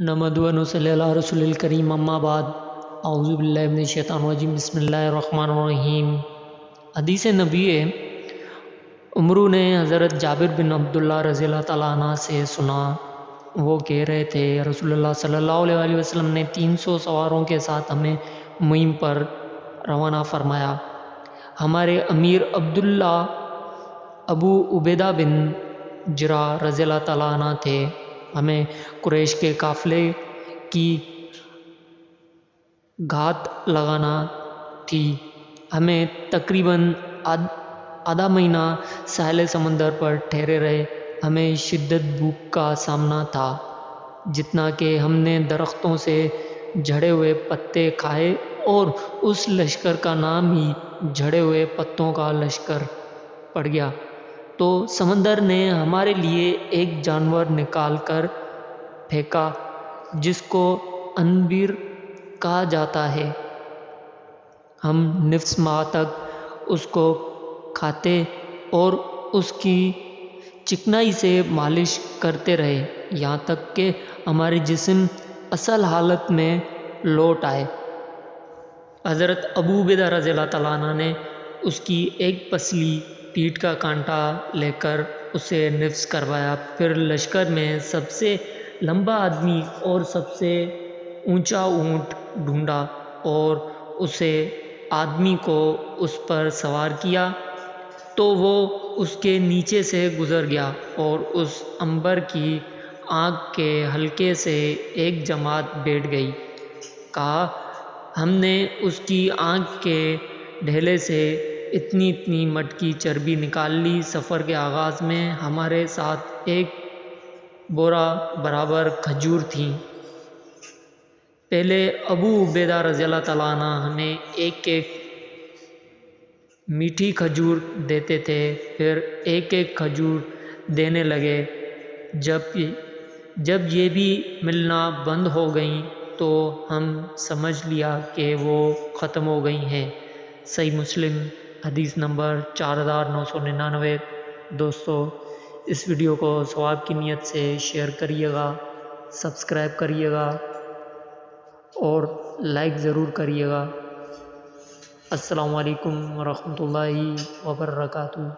نحمد و نصلی علی رسول الکریم اما بعد اعوذ باللہ من الشیطان الرجیم بسم اللہ الرحمن الرحیم۔ حدیث نبی عمرو نے حضرت جابر بن عبداللہ رضی اللہ تعالیٰ عنہ سے سنا، وہ کہہ رہے تھے رسول اللہ صلی اللہ علیہ وآلہ وسلم نے 300 سواروں کے ساتھ ہمیں مہم پر روانہ فرمایا۔ ہمارے امیر عبداللہ ابو عبیدہ بن جراح رضی اللہ تعالیٰ عنہ تھے۔ ہمیں قریش کے قافلے کی گھات لگانا تھی۔ ہمیں تقریباً آدھا مہینہ ساحل سمندر پر ٹھہرے رہے۔ ہمیں شدت بھوک کا سامنا تھا، جتنا کہ ہم نے درختوں سے جھڑے ہوئے پتے کھائے، اور اس لشکر کا نام ہی جھڑے ہوئے پتوں کا لشکر پڑ گیا۔ تو سمندر نے ہمارے لیے ایک جانور نکال کر پھینکا جس کو عنبر کہا جاتا ہے۔ ہم نصف ماہ تک اس کو کھاتے اور اس کی چکنائی سے مالش کرتے رہے، یہاں تک کہ ہمارے جسم اصل حالت میں لوٹ آئے۔ حضرت ابو عبیدہ رضی اللہ تعالیٰ عنہ نے اس کی ایک پسلی پیٹھ کا کانٹا لے کر اسے نفس کروایا، پھر لشکر میں سب سے لمبا آدمی اور سب سے اونچا اونٹ ڈھونڈا اور اسے آدمی کو اس پر سوار کیا، تو وہ اس کے نیچے سے گزر گیا اور اس عنبر کی آنکھ کے حلقے سے ایک جماعت بیٹھ گئی۔ کہا، ہم نے اس کی آنکھ کے ڈھیلے سے اتنی مٹکی چربی نکال لی۔ سفر کے آغاز میں ہمارے ساتھ ایک بورا برابر کھجور تھیں۔ پہلے ابو عبیدہ رضی اللہ تعالیٰ عنہ ہمیں ایک میٹھی کھجور دیتے تھے، پھر ایک کھجور دینے لگے۔ جب یہ بھی ملنا بند ہو گئیں تو ہم سمجھ لیا کہ وہ ختم ہو گئی ہیں۔ صحیح مسلم حدیث نمبر 4999۔ دوستو، اس ویڈیو کو ثواب کی نیت سے شیئر کریے گا، سبسکرائب کریے گا اور لائک ضرور کریے گا۔ السلام علیکم ورحمۃ اللہ وبرکاتہ۔